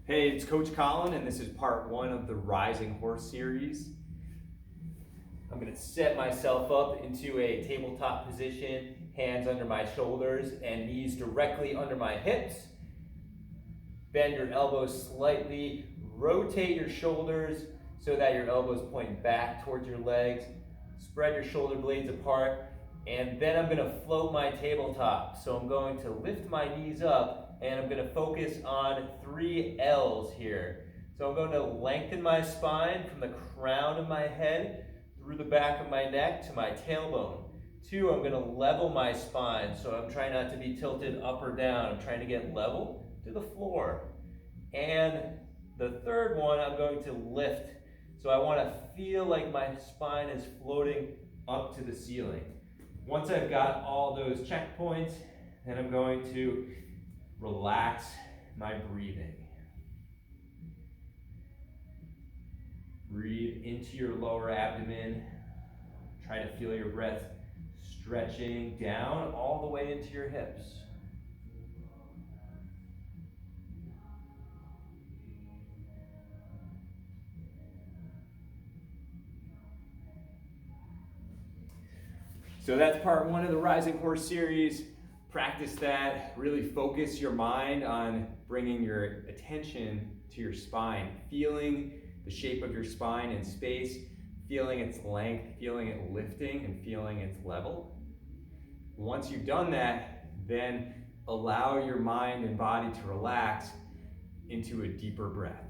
Hey, it's Coach Colin, and this is part one of the Rising Horse series. I'm going to set myself up into a tabletop position, hands under my shoulders and knees directly under my hips. Bend your elbows slightly, rotate your shoulders so that your elbows point back towards your legs. Spread your shoulder blades apart, and then I'm going to float my tabletop. So I'm going to lift my knees up, and I'm going to focus on 3 L's here. So I'm going to lengthen my spine from the crown of my head through the back of my neck to my tailbone. 2, I'm going to level my spine. So I'm trying not to be tilted up or down. I'm trying to get level to the floor. And the third one, I'm going to lift. So I want to feel like my spine is floating up to the ceiling. Once I've got all those checkpoints, then I'm going to relax my breathing. Breathe into your lower abdomen. Try to feel your breath stretching down all the way into your hips. So that's part one of the Rising Horse series. Practice that, really focus your mind on bringing your attention to your spine, feeling the shape of your spine in space, feeling its length, feeling it lifting, and feeling its level. Once you've done that, then allow your mind and body to relax into a deeper breath.